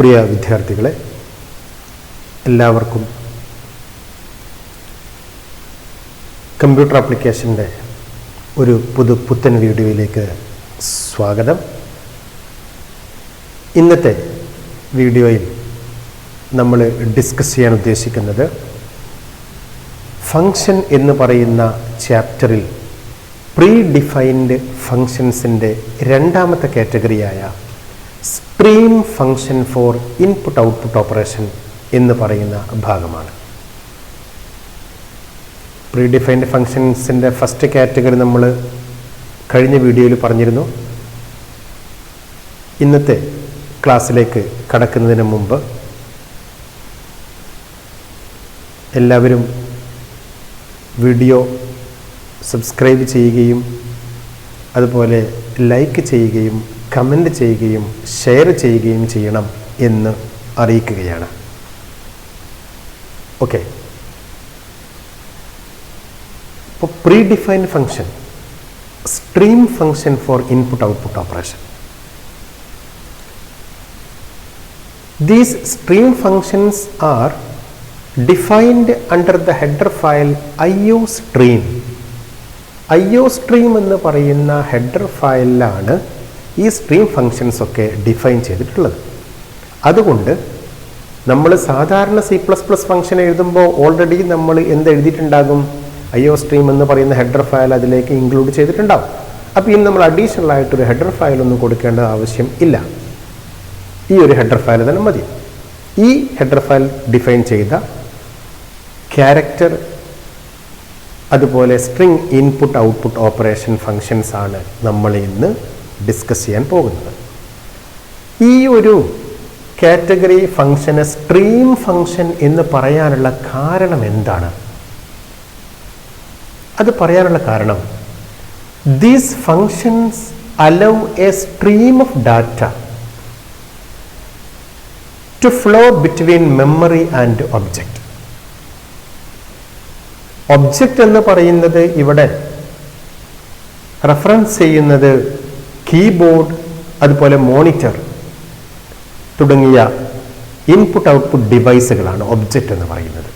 പ്രിയ വിദ്യാർത്ഥികളെ, എല്ലാവർക്കും കമ്പ്യൂട്ടർ ആപ്ലിക്കേഷൻ്റെ ഒരു പുത്തൻ വീഡിയോയിലേക്ക് സ്വാഗതം. ഇന്നത്തെ വീഡിയോയിൽ നമ്മൾ ഡിസ്കസ് ചെയ്യാൻ ഉദ്ദേശിക്കുന്നത് ഫങ്ഷൻ എന്ന് പറയുന്ന ചാപ്റ്ററിൽ പ്രീ ഡിഫൈൻഡ് ഫങ്ഷൻസിൻ്റെ രണ്ടാമത്തെ കാറ്റഗറിയായ stream function for input output operation എന്ന് പറയുന്ന ഭാഗമാണ്. പ്രീ ഡിഫൈൻഡ് ഫങ്ഷൻസിൻ്റെ ഫസ്റ്റ് കാറ്റഗറി നമ്മൾ കഴിഞ്ഞ വീഡിയോയിൽ പറഞ്ഞിരുന്നു. ഇന്നത്തെ ക്ലാസ്സിലേക്ക് കടക്കുന്നതിന് മുമ്പ് എല്ലാവരും വീഡിയോ സബ്സ്ക്രൈബ് ചെയ്യുകയും അതുപോലെ ലൈക്ക് ചെയ്യുകയും കമൻ്റ് ചെയ്യുകയും ഷെയർ ചെയ്യുകയും ചെയ്യണം എന്ന് അറിയിക്കുകയാണ്. ഓക്കെ, അപ്പോൾ predefined function, stream function for input output operation. These stream functions are defined under the header file IOStream. IOStream എന്ന് പറയുന്ന ഹെഡർ ഫയലിലാണ് ഈ സ്ട്രീം ഫങ്ഷൻസ് ഒക്കെ ഡിഫൈൻ ചെയ്തിട്ടുള്ളത്. അതുകൊണ്ട് നമ്മൾ സാധാരണ C++ ഫങ്ഷൻ എഴുതുമ്പോൾ ഓൾറെഡി നമ്മൾ എന്ത് എഴുതിയിട്ടുണ്ടാകും? IOStream എന്ന് പറയുന്ന ഹെഡർ ഫയൽ അതിലേക്ക് ഇൻക്ലൂഡ് ചെയ്തിട്ടുണ്ടാകും. അപ്പോൾ ഇനി നമ്മൾ അഡീഷണൽ ആയിട്ടൊരു ഹെഡർ ഫയലൊന്നും കൊടുക്കേണ്ട ആവശ്യം ഇല്ല. ഈ ഒരു ഹെഡർ ഫയൽ തന്നെ മതി. ഈ ഹെഡർ ഫയൽ ഡിഫൈൻ ചെയ്ത ക്യാരക്ടർ അതുപോലെ string input output operation functions ആണ് നമ്മൾ ഇന്ന് ഡിസ്കസ് ചെയ്യാൻ പോകുന്നത്. ഈ ഒരു കാറ്റഗറി ഫങ്ഷന് സ്ട്രീം ഫങ്ഷൻ എന്ന് പറയാനുള്ള കാരണം എന്താണ്? അത് പറയാനുള്ള കാരണം, these functions allow a stream of data to flow between memory and object. Object എന്ന് പറയുന്നത് ഇവിടെ റെഫറൻസ് ചെയ്യുന്നത് കീബോർഡ് അതുപോലെ മോണിറ്റർ തുടങ്ങിയ ഇൻപുട്ട് ഔട്ട്പുട്ട് ഡിവൈസുകളാണ് ഒബ്ജക്റ്റ് എന്ന് പറയുന്നത്.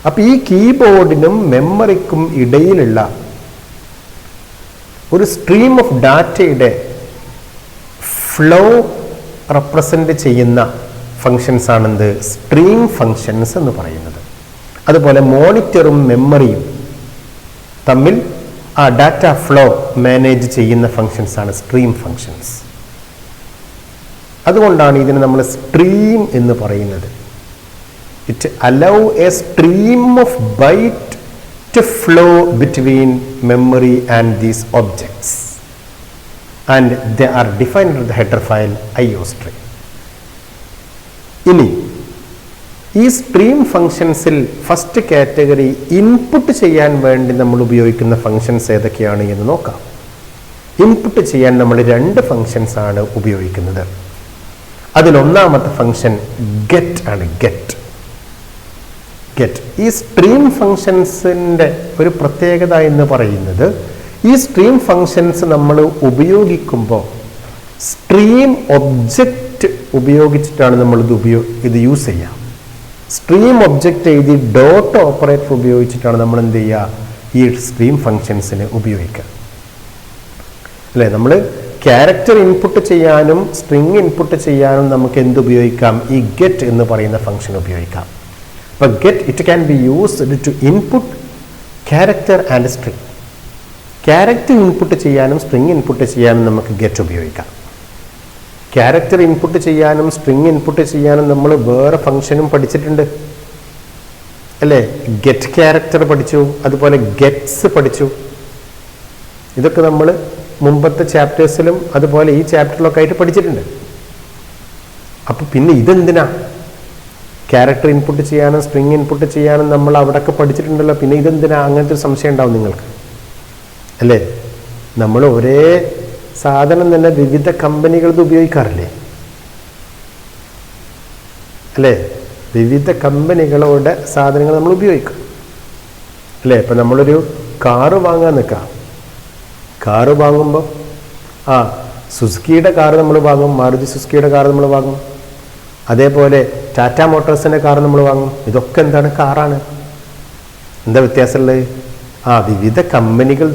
അപ്പോൾ ഈ കീബോർഡിനും മെമ്മറിക്കും ഇടയിലുള്ള ഒരു സ്ട്രീം ഓഫ് ഡാറ്റയുടെ ഫ്ലോ റെപ്രസെൻ്റ് ചെയ്യുന്ന ഫങ്ഷൻസ് ആണെന്ത്? സ്ട്രീം ഫങ്ഷൻസ് എന്ന് പറയുന്നത്. അതുപോലെ മോണിറ്ററും മെമ്മറിയും തമ്മിൽ ആ ഡാറ്റ ഫ്ലോ മാനേജ് ചെയ്യുന്ന ഫങ്ഷൻസ് ആണ് സ്ട്രീം ഫങ്ഷൻസ്. അതുകൊണ്ടാണ് ഇതിനെ നമ്മൾ സ്ട്രീം എന്ന് പറയുന്നത്. It allow a stream of byte to flow between memory and these objects and they are defined with the header file IOStream. ഇനി ഈ സ്ട്രീം ഫങ്ഷൻസിൽ ഫസ്റ്റ് കാറ്റഗറി ഇൻപുട്ട് ചെയ്യാൻ വേണ്ടി നമ്മൾ ഉപയോഗിക്കുന്ന ഫങ്ഷൻസ് ഏതൊക്കെയാണ് എന്ന് നോക്കാം. ഇൻപുട്ട് ചെയ്യാൻ നമ്മൾ രണ്ട് ഫങ്ഷൻസ് ആണ് ഉപയോഗിക്കുന്നത്. അതിലൊന്നാമത്തെ ഫങ്ഷൻ ഗെറ്റ് ആണ്. ഗെറ്റ് ഈ സ്ട്രീം ഫങ്ഷൻസിൻ്റെ ഒരു പ്രത്യേകത എന്ന് പറയുന്നത്, ഈ സ്ട്രീം ഫങ്ഷൻസ് നമ്മൾ ഉപയോഗിക്കുമ്പോൾ സ്ട്രീം ഒബ്ജക്റ്റ് ഉപയോഗിച്ചിട്ടാണ് നമ്മൾ ഇത് യൂസ് ചെയ്യുക. സ്ട്രീം ഒബ്ജക്റ്റ് എഴുതി ഡോട്ട് ഓപ്പറേറ്റർ ഉപയോഗിച്ചിട്ടാണ് നമ്മൾ എന്ത് ചെയ്യുക? ഈ സ്ട്രീം ഫങ്ഷൻസിന് ഉപയോഗിക്കുക. അല്ലേ, നമ്മൾ ക്യാരക്ടർ ഇൻപുട്ട് ചെയ്യാനും സ്ട്രിങ് ഇൻപുട്ട് ചെയ്യാനും നമുക്ക് എന്ത് ഉപയോഗിക്കാം? ഈ ഗെറ്റ് എന്ന് പറയുന്ന ഫങ്ഷൻ ഉപയോഗിക്കാം. അപ്പോൾ get it can be used to input character and string. Character input ചെയ്യാനും സ്ട്രിങ് ഇൻപുട്ട് ചെയ്യാനും നമുക്ക് ഗെറ്റ് ഉപയോഗിക്കാം. ക്യാരക്ടർ ഇൻപുട്ട് ചെയ്യാനും സ്ട്രിങ് ഇൻപുട്ട് ചെയ്യാനും നമ്മൾ വേറെ ഫങ്ഷനും പഠിച്ചിട്ടുണ്ട് അല്ലേ? ഗെറ്റ് ക്യാരക്ടർ പഠിച്ചു, അതുപോലെ ഗെറ്റ്സ് പഠിച്ചു. ഇതൊക്കെ നമ്മൾ മുമ്പത്തെ ചാപ്റ്റേഴ്സിലും അതുപോലെ ഈ ചാപ്റ്ററിലൊക്കെ ആയിട്ട് പഠിച്ചിട്ടുണ്ട്. അപ്പോൾ പിന്നെ ഇതെന്തിനാ? ക്യാരക്ടർ ഇൻപുട്ട് ചെയ്യാനും സ്ട്രിങ് ഇൻപുട്ട് ചെയ്യാനും നമ്മൾ അവിടെയൊക്കെ പഠിച്ചിട്ടുണ്ടല്ലോ, പിന്നെ ഇതെന്തിനാ? അങ്ങനത്തെ ഒരു സംശയം ഉണ്ടാവും നിങ്ങൾക്ക് അല്ലേ? നമ്മൾ ഒരേ സാധനം തന്നെ വിവിധ കമ്പനികളത് ഉപയോഗിക്കാറില്ലേ അല്ലേ? വിവിധ കമ്പനികളുടെ സാധനങ്ങൾ നമ്മൾ ഉപയോഗിക്കും അല്ലേ? ഇപ്പം നമ്മളൊരു കാറ് വാങ്ങാൻ നിൽക്കാം. കാറ് വാങ്ങുമ്പോൾ സുസുക്കിയുടെ കാറ് നമ്മൾ വാങ്ങും, മാരുതി സുസുക്കിയുടെ കാറ് നമ്മൾ വാങ്ങും. അതേപോലെ ടാറ്റ മോട്ടോഴ്സിൻ്റെ കാർ നമ്മൾ വാങ്ങും. ഇതൊക്കെ എന്താണ്? കാറാണ്. എന്താ വ്യത്യാസമുള്ളത്? വിവിധ കമ്പനികൾ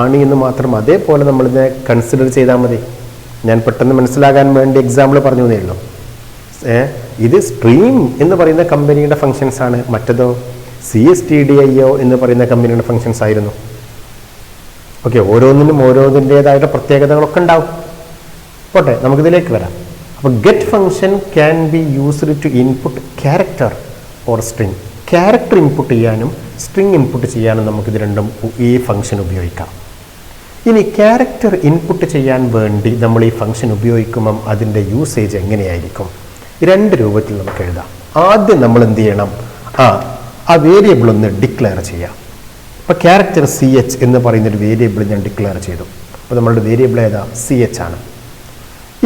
ആണ് എന്ന് മാത്രം. അതേപോലെ നമ്മളിതിനെ കൺസിഡർ ചെയ്താൽ മതി. ഞാൻ പെട്ടെന്ന് മനസ്സിലാകാൻ വേണ്ടി എക്സാമ്പിൾ പറഞ്ഞു തന്നേ ഉള്ളൂ. ഇത് സ്ട്രീം എന്ന് പറയുന്ന കമ്പനിയുടെ ഫങ്ഷൻസ് ആണ്. മറ്റേതോ CSTDIO എന്ന് പറയുന്ന കമ്പനിയുടെ ഫങ്ഷൻസ് ആയിരുന്നു. ഓക്കെ, ഓരോന്നിനും ഓരോന്നിൻ്റെതായിട്ട് പ്രത്യേകതകളൊക്കെ ഉണ്ടാവും. പോട്ടെ, നമുക്കിതിലേക്ക് വരാം. അപ്പോൾ get function can be used to input character or string. Character input ചെയ്യാനും സ്ട്രിങ് ഇൻപുട്ട് ചെയ്യാനും നമുക്കിത് രണ്ടും ഈ ഫംഗ്ഷൻ ഉപയോഗിക്കാം. ഇനി ക്യാരക്ടർ ഇൻപുട്ട് ചെയ്യാൻ വേണ്ടി നമ്മൾ ഈ ഫംഗ്ഷൻ ഉപയോഗിക്കുമ്പം അതിൻ്റെ യൂസേജ് എങ്ങനെയായിരിക്കും? രണ്ട് രൂപത്തിൽ നമുക്ക് എഴുതാം. ആദ്യം നമ്മൾ എന്ത് ചെയ്യണം? ആ വേരിയബിൾ ഒന്ന് ഡിക്ലെയർ ചെയ്യാം. അപ്പോൾ ക്യാരക്ടർ CH എന്ന് പറയുന്നൊരു വേരിയബിൾ ഞാൻ ഡിക്ലെയർ ചെയ്തു. അപ്പോൾ നമ്മളുടെ വേരിയബിൾ ഏതാ? CH ആണ്.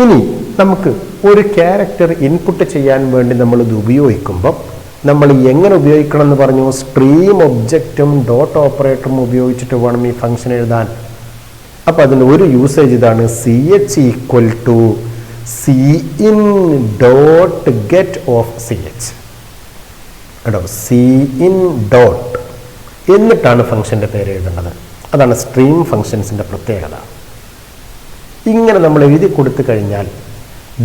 ഇനി നമുക്ക് ഒരു ക്യാരക്ടർ ഇൻപുട്ട് ചെയ്യാൻ വേണ്ടി നമ്മളിത് ഉപയോഗിക്കുമ്പം നമ്മൾ എങ്ങനെ ഉപയോഗിക്കണം എന്ന് പറഞ്ഞു? സ്ട്രീം ഒബ്ജക്റ്റും ഡോട്ട് ഓപ്പറേറ്ററും ഉപയോഗിച്ചിട്ട് വേണം ഈ ഫംഗ്ഷൻ എഴുതാൻ. അപ്പോൾ അതിൻ്റെ ഒരു യൂസേജ് ഇതാണ്: CH = CIN dot get of CH. കേട്ടോ, CIN ഡോട്ട് എന്നിട്ടാണ് ഫംഗ്ഷൻ്റെ പേര് എഴുതേണ്ടത്. അതാണ് സ്ട്രീം ഫംഗ്ഷൻസിൻ്റെ പ്രത്യേകത. ഇങ്ങനെ നമ്മൾ എഴുതി കൊടുത്തു കഴിഞ്ഞാൽ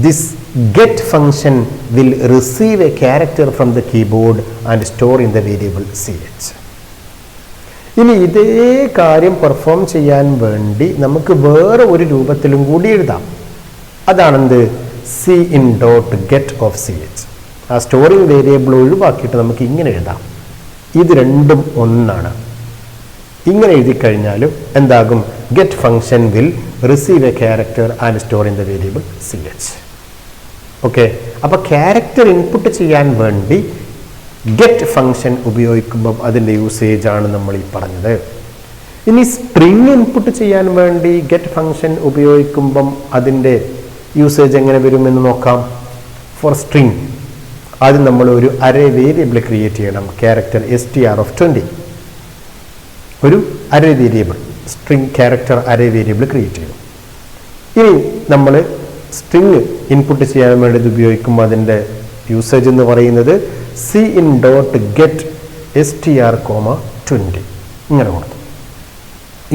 this get function will receive A character from the keyboard and store in the variable CH. ഇനി ഇതേ കാര്യം പെർഫോം ചെയ്യാൻ വേണ്ടി നമുക്ക് വേറെ ഒരു രൂപത്തിലും കൂടി എഴുതാം. അതാണെന്ത്? CIN dot get of CH. ആ സ്റ്റോറിംഗ് വേരിയബിൾ ഒഴിവാക്കിയിട്ട് നമുക്ക് ഇങ്ങനെ എഴുതാം. ഇത് രണ്ടും ഒന്നാണ്. ഇങ്ങനെ എഴുതി കഴിഞ്ഞാലും എന്താകും? Get function will receive A character and store in the variable CH. Okay, അപ്പോൾ ക്യാരക്ടർ ഇൻപുട്ട് ചെയ്യാൻ വേണ്ടി ഗെറ്റ് ഫംഗ്ഷൻ ഉപയോഗിക്കുമ്പം അതിൻ്റെ യൂസേജ് ആണ് നമ്മൾ ഈ പറഞ്ഞത്. ഇനി സ്ട്രിങ് ഇൻപുട്ട് ചെയ്യാൻ വേണ്ടി ഗെറ്റ് ഫംഗ്ഷൻ ഉപയോഗിക്കുമ്പം അതിൻ്റെ യൂസേജ് എങ്ങനെ വരുമെന്ന് നോക്കാം. ഫോർ സ്ട്രിങ് ആദ്യം നമ്മൾ ഒരു അറേ വേരിയബിൾ ക്രിയേറ്റ് ചെയ്യണം. ക്യാരക്ടർ str of 20 ഒരു array variable, string character array variable create ചെയ്തു. ഇനി നമ്മൾ സ്ട്രിങ് ഇൻപുട്ട് ചെയ്യാൻ വേണ്ടി ഇത് ഉപയോഗിക്കുമ്പോൾ അതിൻ്റെ യൂസേജ് എന്ന് പറയുന്നത് CIN ഡോട്ട് ഗെറ്റ് str, 20 ഇങ്ങനെ കൊടുത്തു.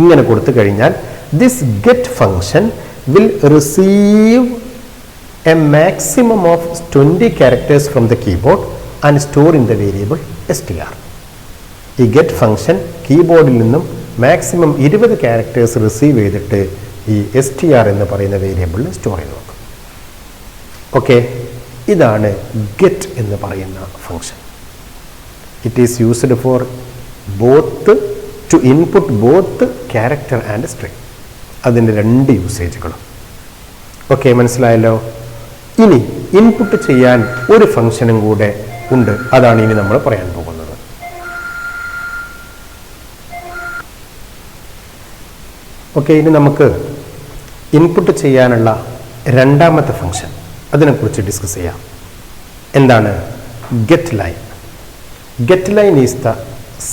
ഇങ്ങനെ കൊടുത്തു കഴിഞ്ഞാൽ this get function will receive a maximum of 20 characters from the keyboard and store in the variable str. ഈ ഗെറ്റ് ഫംഗ്ഷൻ കീബോർഡിൽ നിന്നും മാക്സിമം 20 ക്യാരക്ടേഴ്സ് റിസീവ് ചെയ്തിട്ട് ഈ str എന്ന് പറയുന്ന വേരിയബിളിൽ സ്റ്റോർ ചെയ്ത് നോക്കും. ഓക്കെ, ഇതാണ് ഗെറ്റ് എന്ന് പറയുന്ന function. It is used for both to input both character and string. അതിൻ്റെ രണ്ട് യൂസേജുകളും. ഓക്കെ, മനസ്സിലായല്ലോ. ഇനി ഇൻപുട്ട് ചെയ്യാൻ ഒരു ഫംഗ്ഷനും കൂടെ ഉണ്ട്. അതാണ് ഇനി നമ്മൾ പറയാൻ പോകുന്നത്. ഓക്കെ, ഇനി നമുക്ക് ഇൻപുട്ട് ചെയ്യാനുള്ള രണ്ടാമത്തെ ഫംഗ്ഷൻ, അതിനെക്കുറിച്ച് ഡിസ്കസ് ചെയ്യാം. എന്താണ്? Get line. Get line is the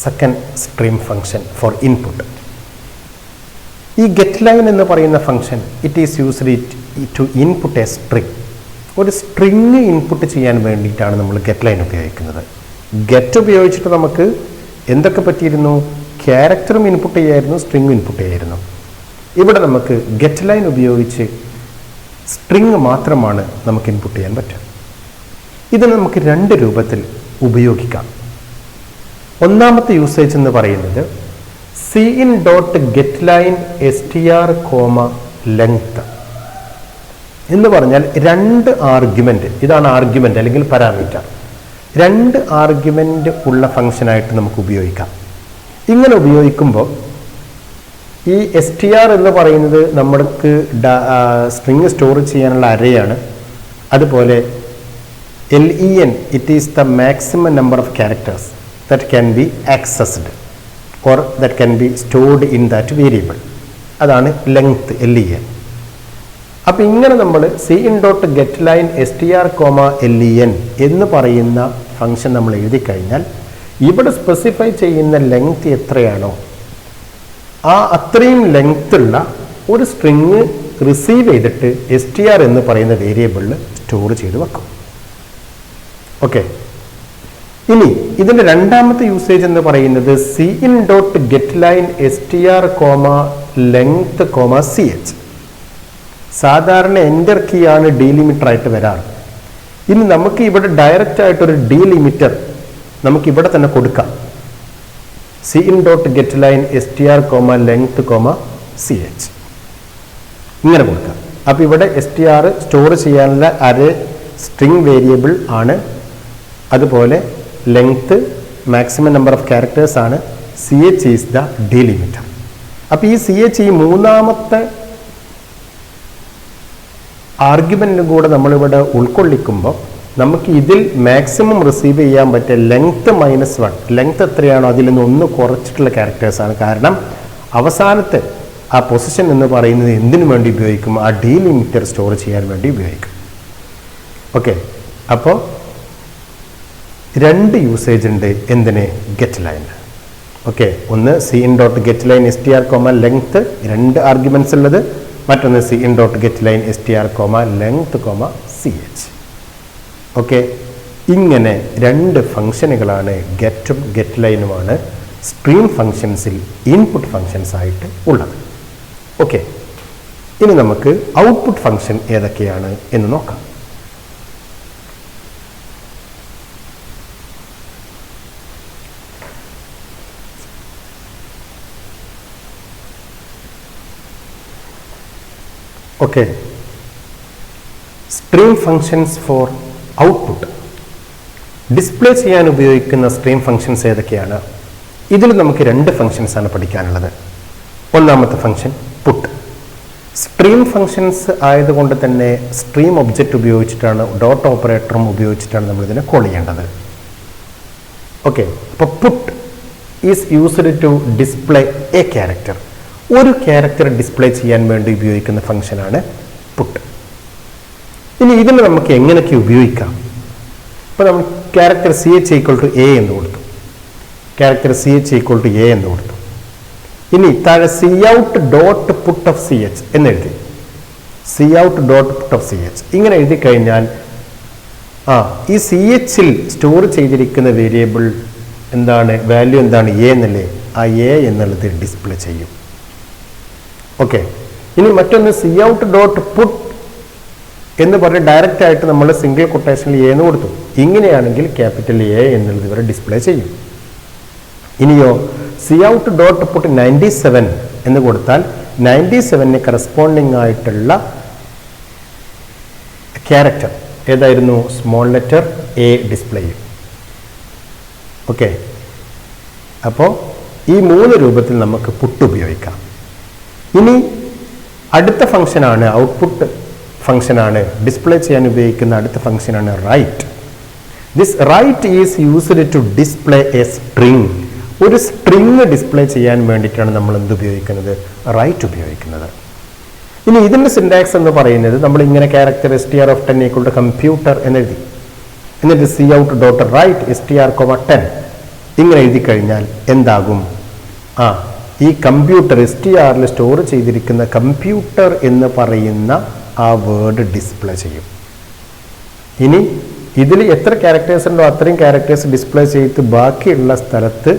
second stream function for input. ഈ ഗെറ്റ് ലൈൻ എന്ന് പറയുന്ന function it is used to input a string. ഒരു സ്ട്രിങ് ഇൻപുട്ട് ചെയ്യാൻ വേണ്ടിയിട്ടാണ് നമ്മൾ ഗെറ്റ് ലൈൻ ഉപയോഗിക്കുന്നത്. ഗെറ്റ് ഉപയോഗിച്ചിട്ട് നമുക്ക് എന്തൊക്കെ പറ്റിയിരുന്നു? ക്യാരക്ടറും ഇൻപുട്ട് ചെയ്യായിരുന്നു, സ്ട്രിങ്ങും ഇൻപുട്ട് ചെയ്യായിരുന്നു. ഇവിടെ നമുക്ക് ഗെറ്റ് ലൈൻ ഉപയോഗിച്ച് സ്ട്രിങ് മാത്രമാണ് നമുക്ക് ഇൻപുട്ട് ചെയ്യാൻ പറ്റുക. ഇത് നമുക്ക് രണ്ട് രൂപത്തിൽ ഉപയോഗിക്കാം. ഒന്നാമത്തെ യൂസേജ് എന്ന് പറയുന്നത് CIN dot get line str, length എന്ന് പറഞ്ഞാൽ രണ്ട് ആർഗ്യുമെൻ്റ്, ഇതാണ് ആർഗ്യുമെൻ്റ് അല്ലെങ്കിൽ പാരാമീറ്റർ, രണ്ട് ആർഗ്യുമെൻ്റ് ഉള്ള ഫംഗ്ഷനായിട്ട് നമുക്ക് ഉപയോഗിക്കാം. ഇങ്ങനെ ഉപയോഗിക്കുമ്പോൾ ഈ str എന്ന് പറയുന്നത് നമ്മൾക്ക് സ്ട്രിങ് സ്റ്റോർ ചെയ്യാനുള്ള അറേയാണ്. അതുപോലെ len it is the maximum number of characters that can be accessed or that can be stored in that variable. അതാണ് ലെങ്ത്, len. അപ്പോൾ ഇങ്ങനെ നമ്മൾ CIN dot get line str, len എന്ന് പറയുന്ന ഫംഗ്ഷൻ നമ്മൾ എഴുതി കഴിഞ്ഞാൽ ഇവിടെ സ്പെസിഫൈ ചെയ്യുന്ന ലെങ്ത് എത്രയാണോ അത്രയും ലെങ്ത് ഉള്ള ഒരു സ്ട്രിങ് റിസീവ് ചെയ്തിട്ട് str എന്ന് പറയുന്ന വേരിയബിളിൽ സ്റ്റോർ ചെയ്ത് വെക്കും. ഓക്കെ. ഇനി ഇതിന്റെ രണ്ടാമത്തെ യൂസേജ് എന്ന് പറയുന്നത് cin dot get line str length ch. സാധാരണ എൻ്റർ കീ ആണ് ഡീലിമിറ്റർ ആയിട്ട് വരാറ്. ഇനി നമുക്ക് ഇവിടെ ഡയറക്റ്റ് ആയിട്ടൊരു ഡീലിമിറ്റർ നമുക്ക് ഇവിടെ തന്നെ കൊടുക്കാം. cin dot get line str length ch ഇങ്ങനെ കൊടുക്കാം. അപ്പോൾ ഇവിടെ str സ്റ്റോർ ചെയ്യാനുള്ള അറേ സ്ട്രിംഗ് വേരിയബിൾ ആണ്. അതുപോലെ length maximum number of characters ആണ്. ch is the ഡീലിമിറ്റർ. അപ്പോൾ ഈ ch ഈ മൂന്നാമത്തെ ആർഗ്യുമെന്റും കൂടെ നമ്മളിവിടെ ഉൾക്കൊള്ളിക്കുമ്പോൾ നമുക്ക് ഇതിൽ മാക്സിമം റിസീവ് ചെയ്യാൻ പറ്റിയ ലെങ്ത് -1, ലെങ്ത് എത്രയാണോ അതിൽ നിന്ന് ഒന്ന് കുറച്ചിട്ടുള്ള ക്യാരക്ടേഴ്സാണ്. കാരണം അവസാനത്തെ ആ പൊസിഷൻ എന്ന് പറയുന്നത് എന്തിനു വേണ്ടി ഉപയോഗിക്കും? ആ ഡീലിമിറ്റർ സ്റ്റോർ ചെയ്യാൻ വേണ്ടി ഉപയോഗിക്കും. ഓക്കെ. അപ്പോൾ രണ്ട് യൂസേജ് ഉണ്ട് എന്തിന്? Get line. ഓക്കെ. ഒന്ന് cin dot get line str length, രണ്ട് ആർഗ്യുമെന്റ്സ് ഉള്ളത്. മറ്റൊന്ന് cin dot get line str length ch. Okay. ഇങ്ങനെ രണ്ട് ഫംഗ്ഷനുകളാണ് ഗെറ്റും ഗെറ്റ് ലൈനുമാണ് സ്ട്രീം ഫംഗ്ഷൻസിൽ ഇൻപുട്ട് ഫംഗ്ഷൻസ് ആയിട്ട് ഉള്ളത്. ഓക്കെ. ഇനി നമുക്ക് ഔട്ട്പുട്ട് ഫംഗ്ഷൻ ഏതൊക്കെയാണ് എന്ന് നോക്കാം. Okay. Stream functions for output display ചെയ്യാൻ ഉപയോഗിക്കുന്ന സ്ട്രീം ഫംഗ്ഷൻസ് ഏതൊക്കെയാണ്? ഇതിൽ നമുക്ക് രണ്ട് ഫംഗ്ഷൻസ് ആണ് പഠിക്കാനുള്ളത്. ഒന്നാമത്തെ ഫംഗ്ഷൻ പുട്ട്. സ്ട്രീം ഫംഗ്ഷൻസ് ആയതുകൊണ്ട് തന്നെ സ്ട്രീം ഒബ്ജക്റ്റ് ഉപയോഗിച്ചിട്ടാണ്, ഡോട്ട് ഓപ്പറേറ്ററും ഉപയോഗിച്ചിട്ടാണ് നമ്മൾ ഇതിനെ കോൾ ചെയ്യേണ്ടത്. ഓക്കെ. അപ്പോൾ put is used to display a character. ഒരു ക്യാരക്ടർ ഡിസ്പ്ലേ ചെയ്യാൻ വേണ്ടി ഉപയോഗിക്കുന്ന ഫംഗ്ഷനാണ് പുട്ട്. ഇനി ഇതിന് നമുക്ക് എങ്ങനെയൊക്കെ ഉപയോഗിക്കാം? ഇപ്പോൾ നമ്മൾ character ch equal to a എന്ന് കൊടുത്തു. Character ch equal to a എന്ന് കൊടുത്തു. ഇനി താഴെ cout dot put of ch എന്നെഴുതി. cout dot put of ch ഇങ്ങനെ എഴുതി കഴിഞ്ഞാൽ ഈ ch-ൽ സ്റ്റോർ ചെയ്തിരിക്കുന്ന വേരിയബിൾ എന്താണ്? വാല്യൂ എന്താണ്? a എന്നല്ലേ? ആ a എന്നുള്ളത് ഡിസ്പ്ലേ ചെയ്യും. ഓക്കെ. ഇനി മറ്റൊന്ന് cout ഡോട്ട് പുട്ട് എന്ന് പറഞ്ഞ് ഡയറക്റ്റ് ആയിട്ട് നമ്മൾ സിംഗിൾ കൊട്ടേഷനിൽ a എന്ന് കൊടുത്തു. ഇങ്ങനെയാണെങ്കിൽ ക്യാപിറ്റൽ A എന്നുള്ളത് ഇവരെ ഡിസ്പ്ലേ ചെയ്യും. ഇനിയോ cout ഡോട്ട് പുട്ട് 97 എന്ന് കൊടുത്താൽ 97ന് കറസ്പോണ്ടിങ് ആയിട്ടുള്ള ക്യാരക്ടർ ഏതായിരുന്നു? സ്മോൾ ലെറ്റർ a ഡിസ്പ്ലേ ചെയ്യും. ഓക്കെ. അപ്പോൾ ഈ മൂന്ന് രൂപത്തിൽ നമുക്ക് പുട്ട് ഉപയോഗിക്കാം. ഇനി അടുത്ത ഫംഗ്ഷനാണ് ഔട്ട്പുട്ട് ഫംഗ്ഷനാണ് ഡിസ്പ്ലേ ചെയ്യാൻ ഉപയോഗിക്കുന്ന അടുത്ത ഫംഗ്ഷനാണ് write. This write is used to display a string. ഒരു സ്ട്രിംഗ് ഡിസ്പ്ലേ ചെയ്യാൻ വേണ്ടിയിട്ടാണ് നമ്മൾ എന്ത് ഉപയോഗിക്കുന്നത്? റൈറ്റ് ഉപയോഗിക്കുന്നത്. ഇനി ഇതിൻ്റെ സിൻടാക്സ് എന്ന് പറയുന്നത് നമ്മൾ ഇങ്ങനെ character str of 10 equal to computer എന്നെഴുതി. എന്നിട്ട് cout ഡോട്ട് റൈറ്റ് str 10 ഇങ്ങനെ എഴുതി കഴിഞ്ഞാൽ എന്താകും? ഈ കമ്പ്യൂട്ടർ str-ൽ സ്റ്റോർ ചെയ്തിരിക്കുന്ന കമ്പ്യൂട്ടർ എന്ന് പറയുന്ന ആ വേർഡ് ഡിസ്പ്ലേ ചെയ്യും. ഇനി ഇതിൽ എത്ര ക്യാരക്ടേഴ്സ് ഉണ്ടോ അത്രയും ക്യാരക്ടേഴ്സ് ഡിസ്പ്ലേ ചെയ്ത് ബാക്കിയുള്ള സ്ഥലത്ത്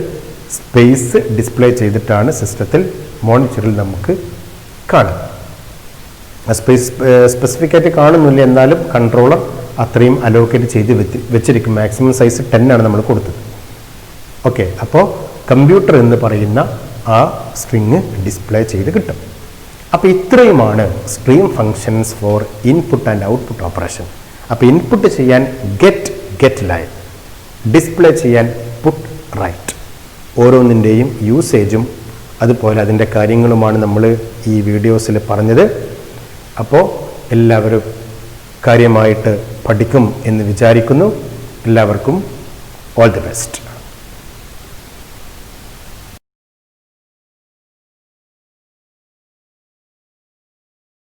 സ്പേസ് ഡിസ്പ്ലേ ചെയ്തിട്ടാണ് സിസ്റ്റത്തിൽ മോണിറ്ററിൽ നമുക്ക് കാണും. സ്പേസ് സ്പെസിഫിക് ആയിട്ട് കാണുന്നില്ല, എന്നാലും കൺട്രോളർ അത്രയും അലോക്കേറ്റ് ചെയ്ത് വെച്ചിരിക്കും. മാക്സിമം സൈസ് 10 ആണ് നമ്മൾ കൊടുത്തത്. ഓക്കെ. അപ്പോൾ കമ്പ്യൂട്ടർ എന്ന് പറയുന്ന ആ സ്ട്രിങ് ഡിസ്പ്ലേ ചെയ്ത് കിട്ടും. അപ്പോൾ ഇത്രയുമാണ് stream functions four input and output operation. അപ്പോൾ ഇൻപുട്ട് ചെയ്യാൻ ഗെറ്റ് ലൈൻ, ഡിസ്പ്ലേ ചെയ്യാൻ പുട്ട് റൈറ്റ്. ഓരോന്നിൻ്റെയും യൂസേജും അതുപോലെ അതിൻ്റെ കാര്യങ്ങളുമാണ് നമ്മൾ ഈ വീഡിയോസിൽ പറഞ്ഞത്. അപ്പോൾ എല്ലാവരും കാര്യമായിട്ട് പഠിക്കും എന്ന് വിചാരിക്കുന്നു. എല്ലാവർക്കും ഓൾ ദി ബെസ്റ്റ്.